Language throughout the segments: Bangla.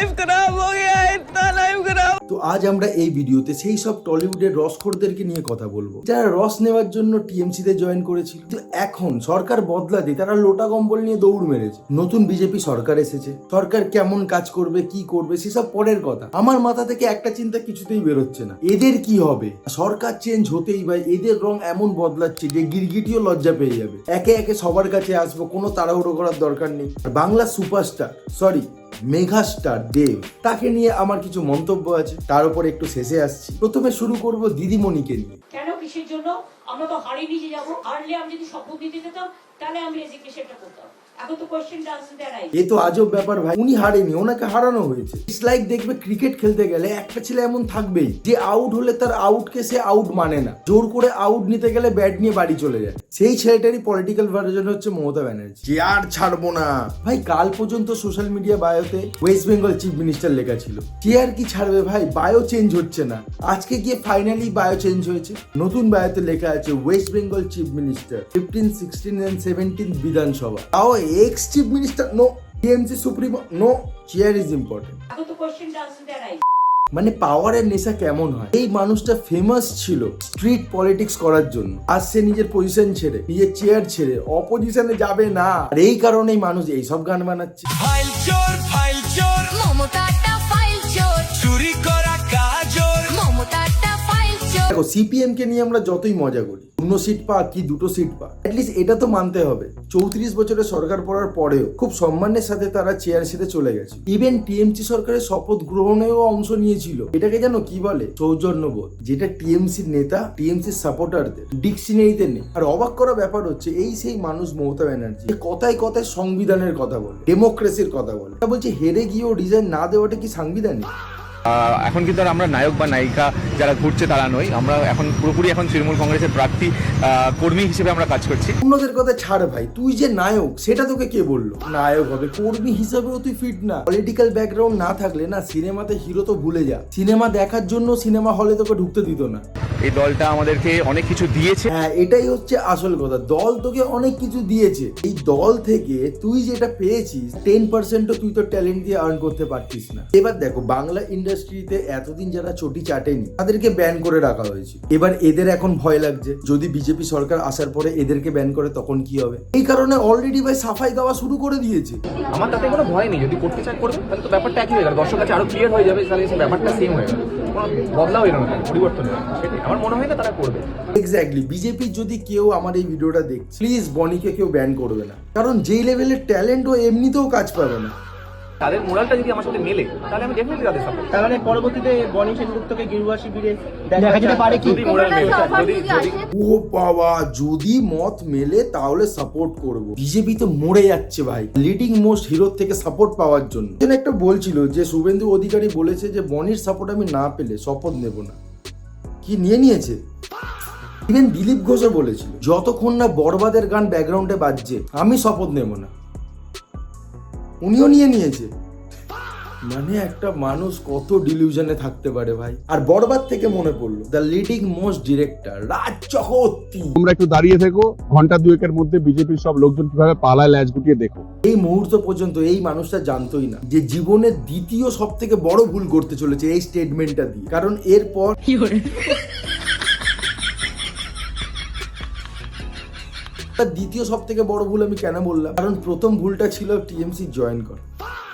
लाइफ खराब हो गया, इतना लाइफ खराब। তো আজ আমরা এই ভিডিওতে সেই সব টলিউডের রসখোরদেরকে নিয়ে কথা বলবো যারা রস নেওয়ার জন্য টিএমসি তে জয়েন করেছিল, তো এখন সরকার বদলাতে তারা লোটা কম্বল নিয়ে দৌড় মেরেছে। নতুন বিজেপি সরকার এসেছে, সরকার কেমন কাজ করবে কি করবে সেসব পরের কথা। আমার মাথা থেকে একটা চিন্তা কিছুতেই বেরোচ্ছে না, এদের কি হবে। সরকার চেঞ্জ হতেই ভাই এদের রং এমন বদলাচ্ছে যে গিরগিটিও লজ্জা পেয়ে যাবে। একে একে সবার কাছে আসবো, কোনো তাড়াহুড়ো করার দরকার নেই। আর বাংলা সুপারস্টার মেগা স্টার দেব, তাকে নিয়ে আমার কিছু মন্তব্য আছে, তার উপর একটু শেষে আসছি। প্রথমে শুরু করব দিদিমণিকে নিয়ে। কেন কিসের জন্য আমরা তো হারিয়ে নিয়ে যাবো? হারলে আমি যদি শপথ দিতে যেতাম তাহলে আমি রেজিগনেশনটা করতাম। এখন তো কোশ্চেনটা আনসার দেয় নাই। এ তো আজব ব্যাপার ভাই, উনি হারেনি, ওনাকে হারানো হয়েছে। ইটস লাইক দেখবে ক্রিকেট খেলতে গেলে একটা ছেলে এমন থাকবেই যে আউট হলে তার আউটকে সে আউট মানে না, জোর করে আউট নিতে গেলে ব্যাট নিয়ে বাড়ি চলে যায়। সেই ছেলেটারই পলিটিক্যাল ভার্জন হচ্ছে মমতা ব্যানার্জি, যে আর ছাড়বো না। ভাই কাল পর্যন্ত সোশ্যাল মিডিয়া বায়োতে ওয়েস্ট বেঙ্গল চিফ মিনিস্টার লেখা ছিল, কে আর কি ছাড়বে ভাই, বায়ো চেঞ্জ হচ্ছে না। আজকে গিয়ে ফাইনালি বায়ো চেঞ্জ হয়েছে, নতুন বায়োতে লেখা আছে West Bengal chief minister 15, 16 and 17 বিধানসভা। তাও ex chief minister no, TMC supremo no, chair is important. এখন তো কোশ্চেনটা আনসার দেয় নাই। মানে পাওয়ারের নেশা কেমন হয়। এই মানুষটা ফেমাস ছিল স্ট্রিট পলিটিক্স করার জন্য, আজ সে নিজের পজিশন ছেড়ে, নিজের চেয়ার ছেড়ে অপোজিশনে যাবে না। আর এই কারণেই মানুষ এইসব গান বানাচ্ছে। ফাইল চোর মমতাটা ফাইল চোর, চুরি করা কাজর। মমতাটা ফাইল চোর। দেখো সিপিএম কে নিয়ে আমরা যতই মজা করি, 2 সিট পা কি 2 সিট পা, অ্যাটলিস্ট এটা তো মানতে হবে 34 বছরের সরকার পড়ার পরেও খুব সম্মানের সাথে তারা চেয়ার ছেড়ে চলে গেছে। ইভেন টিএমসি সরকারের শপথ গ্রহণেও অংশ নিয়েছিল। এটাকে জানো কি বলে? সৌজন্যবোধ, যেটা টিএমসির নেতা, টিএমসির সাপোর্টারদের ডিকশনারিতে নেই। আর অবাক করা ব্যাপার হচ্ছে এই সেই মানুষ মমতা ব্যানার্জি কথায় কথায় সংবিধানের কথা বলে, ডেমোক্রেসির কথা বলে। তা বলছে হেরে গিয়েও রিজাইন না দেওয়াটা কি সাংবিধানিক? এখন কিন্তু আর আমরা নায়ক বা নায়িকা যারা ঘুরছে তারা নই, আমরা এখন পুরোপুরি এখন তৃণমূল কংগ্রেসের প্রার্থী কর্মী হিসেবে আমরা কাজ করছি। অন্যদের কথা ছাড় ভাই, তুই যে নায়ক সেটা তোকে কে বললো? নায়ক হবে, কর্মী হিসাবেও তুই ফিট না। পলিটিক্যাল ব্যাকগ্রাউন্ড না থাকলে না সিনেমাতে হিরো তো ভুলে যা, সিনেমা দেখার জন্য সিনেমা হলে তোকে ঢুকতে দিত না। এই দলটা আমাদেরকে অনেক কিছু দিয়েছে। হ্যাঁ এটাই হচ্ছে আসল কথা, দল তোকে অনেক কিছু দিয়েছে। এই দল থেকে তুই যেটা পেয়েছিস 10%ও তুই তো ট্যালেন্ট দিয়ে আর্ন করতে পারতিস না। এবার দেখো বাংলা ইন্ডাস্ট্রিতে এতদিন যারা চটি চাটেনি তাদেরকে ব্যান করে রাখা হয়েছে। এবার এদের এখন ভয় লাগছে যদি বিজেপি সরকার আসার পরে এদেরকে ব্যান করে তখন কি হবে। এই কারণে অলরেডি ভাই সাফাই দেওয়া শুরু করে দিয়েছে। আমার তাতে কোনো ভয় নেই, যদি করতে চান করবে, তাহলে তো ব্যাপারটা একই হয়ে গেল, দর্শক কাছে আরো ক্লিয়ার হয়ে যাবে, তাহলে সেই ব্যাপারটা সেম হয়ে গেল, কোনো বদলাও এলো না, পরিবর্তন হয়ে গেল। সেটাই আমার মনে হয় না তারা করবে। এক্স্যাক্টলি, বিজেপি যদি কেউ আমার এই ভিডিওটা দেখছে, প্লিজ বনিকে কেউ ব্যান করবে না, কারণ যেই লেভেলের ট্যালেন্ট ও এমনিতেও কাজ পাবে না। তাদের মোরালটা যদি আমার সাথে মেলে তাহলে আমি ডেফিনেটলি তাদের সাপোর্ট। তার মানে পরবর্তীতে বনি সেনগুপ্তকে গিরুয়া শিবিরে দেখা যেতে পারে কি? যদি মোরাল মেলে, যদি ও বাবা, যদি মত মেলে তাহলে সাপোর্ট করব। বিজেপি তো মরে যাচ্ছে ভাই লিডিং মোস্ট হিরোর থেকে সাপোর্ট পাওয়ার জন্য। একটা বলছিল যে শুভেন্দু অধিকারী বলেছে যে বনির সাপোর্ট আমি না পেলে শপথ নেব না, কি নিয়ে নিয়েছে। ইভেন দিলীপ ঘোষও বলেছিল যতক্ষণ না বরবাদের গান ব্যাকগ্রাউন্ডে বাজছে আমি শপথ নেব না, উনিও নিয়ে নিয়েছে। মানে একটা মানুষ কত ডিলিউশনে থাকতে পারে ভাই। আর বরবাদ থেকে মনে পড়লো the leading most director Raj Chakraborty. তোমরা একটু দাঁড়িয়ে থেকো, ঘন্টা দুয়েকের মধ্যে বিজেপির সব লোকজন কিভাবে পালায় ল্যাজ গুটিয়ে দেখো। এই মুহূর্ত পর্যন্ত এই মানুষটা জানতোই না যে জীবনের দ্বিতীয় সব থেকে বড় ভুল করতে চলেছে এই স্টেটমেন্টটা দিয়ে। কারণ এরপর দ্বিতীয় সব থেকে বড় ভুল আমি কেন বললাম, কারণ প্রথম ভুলটা ছিল টিএমসি জয়েন কর।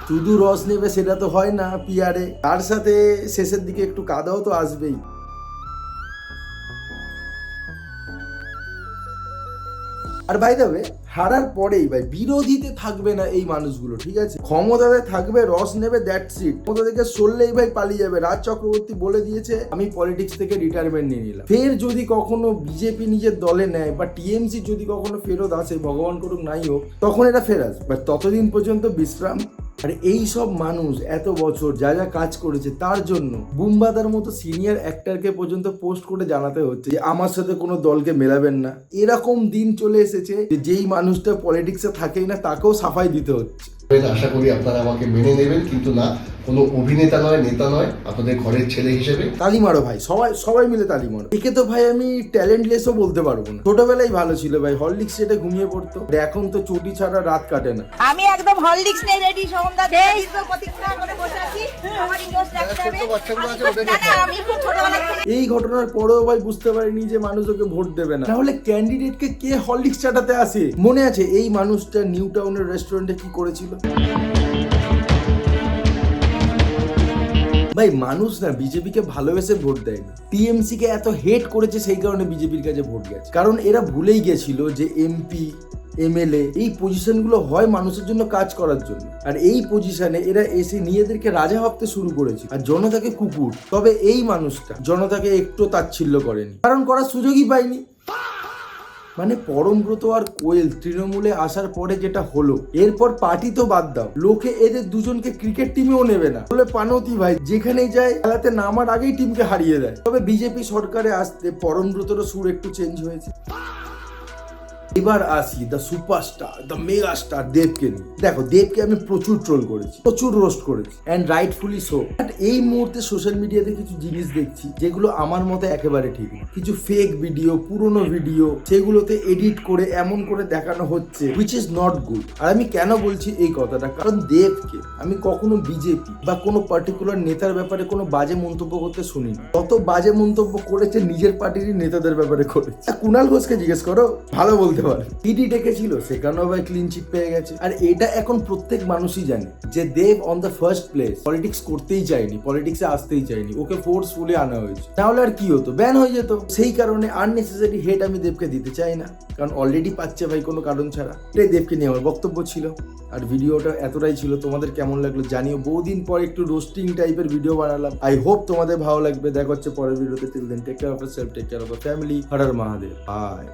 শুধু রস নেবে সেটা তো হয় না পিয়ারে, তার সাথে শেষের দিকে একটু কাদাও তো আসবেই। আর ভাই দেবে হারার পরেই ভাই বিরোধীতে থাকবে না এই মানুষগুলো, ঠিক আছে? ক্ষমতাতে থাকবে, রস নেবে, দ্যাটস ইট। ক্ষমতা থেকে সরলেই ভাই পালিয়ে যাবে। রাজ চক্রবর্তী বলে দিয়েছে আমি পলিটিক্স থেকে রিটায়ারমেন্ট নিয়ে নিলাম। ফের যদি কখনো বিজেপি নিজের দলে নেয় বা টিএমসি যদি কখনো ফেরত আসে, ভগবান করুক নাই হোক, তখন এটা ফের আসবে। বাট ততদিন পর্যন্ত বিশ্রাম। আর এই সব মানুষ এত বছর যা যা কাজ করেছে তার জন্য বুমবাদার মতো সিনিয়র অ্যাক্টরকে পর্যন্ত পোস্ট করে জানাতে হচ্ছে যে আমার সাথে কোনো দলকে মেলাবেন না। এরকম দিন চলে এসেছে যে যেই মানুষটা পলিটিক্সে থাকেই না তাকেও সাফাই দিতে হচ্ছে। আশা করি আপনারা আমাকে মেনে নেবেন, কিন্তু না, কোনো অভিনেতা নয়, নেতা নয়, আপনাদের ঘরের ছেলে হিসেবে। তালি মারো ভাই, সবাই সবাই মিলে তালি মারো। একে তো ভাই আমি ট্যালেন্টলেসও বলতে পারবো না। ছোটবেলায় ভালো ছিল ভাই, হরলিক্স সেটা ঘুমিয়ে পড়তো, এখন তো চটি ছাড়া রাত কাটে না। আমি একদম হরলিক্স নিয়ে রেডি, সোমদা দেই তো প্রতীক্ষা করে বসে আছি। আমার ইংলিশ রাখতে হবে। আমি খুব ছোটবেলা থেকে এই ঘটনার পরেও ভাই বুঝতে পারিনি যে মানুষ ওকে ভোট দেবে না, তাহলে ক্যান্ডিডেটকে কে হরলিক্স চাটাতে আসে? মনে আছে এই মানুষটা নিউ টাউনের রেস্টুরেন্টে কি করেছিল ভাই? মানুষ না বিজেপিকে ভালোবেসে ভোট দেয়নি, টিএমসি কে এত হেট করেছে সেই কারণে বিজেপির কাছে ভোট গেছে। কারণ এরা ভুলেই গেছিল যে এমপি এমএলএ এই পজিশনগুলো হয় মানুষের জন্য কাজ করার জন্য, আর এই পজিশনে এরা এসে নিজেদেরকে রাজা ভাবতে শুরু করেছে আর জনতাকে কুকুর। তবে এই মানুষটা জনতাকে একটু তাচ্ছিল্য করেনি, কারণ করার সুযোগই পায়নি। মানে পরমব্রত আর কোয়েল তৃণমূলে আসার পরে যেটা হলো, এরপর পার্টি তো বাদ দাও, লোকে এদের দুজনকে ক্রিকেট টিমেও নেবে না। বলে পানতি ভাই যেখানেই যায় খেলাতে নামার আগেই টিমকে হারিয়ে দেয়। তবে বিজেপি সরকারে আসতে পরমব্রতর সুর একটু চেঞ্জ হয়েছে। এবার আসি the superstar, the mega star দেবকে নিয়ে। দেখো, দেবকে আমি প্রচুর ট্রোল করেছি, প্রচুর রোস্ট করেছি, অ্যান্ড রাইটফুলি সো। বাট এই মুহূর্তে সোশ্যাল মিডিয়াতে কিছু জিনিস দেখছি যেগুলো আমার মতে একেবারে ঠিক না। কিছু ফেক ভিডিও, পুরনো ভিডিও, সেগুলোতে এডিট করে এমন করে দেখানো হচ্ছে, হুইচ ইজ নট গুড। আর আমি কেন বলছি এই কথাটা, কারণ দেবকে আমি কখনো বিজেপি বা কোনো পার্টিকুলার নেতার ব্যাপারে কোনো বাজে মন্তব্য করতে শুনিনি। তত বাজে মন্তব্য করেছে নিজের পার্টিরই নেতাদের ব্যাপারে করেছে। কুণাল ঘোষকে জিজ্ঞেস করো, ভালো বলতে পারে। ইডি ডেকেছিল, সেখানেও ভাই ক্লিন চিট পেয়ে গেছে। আর এটা এখন প্রত্যেক মানুষই জানে যে Dev on the first place politics করতেই চায়নি, পলিটিক্সে আসতেই চায়নি, ওকে ফোর্সফুলি আনা হয়েছে। তাহলে আর কি হতো, ব্যান হয়ে যেত। সেই কারণে আননেসেসারি হেট আমি দেবকে দিতে চাই না, কারণ অলরেডি পাচ্ছে ভাই কোনো কারণ ছাড়া। এটাই দেবকে নিয়ে আমার বক্তব্য ছিল। আর ভিডিওটা এতটাই ছিল, তোমাদের কেমন লাগলো জানিও। বহুদিন পর একটু রোস্টিং টাইপের ভিডিও বানালাম, আই হোপ তোমাদের ভালো লাগবে। দেখা হচ্ছে পরের ভিডিওতে। Till then take care of yourself, take care of your family. Har Har Mahadev, by.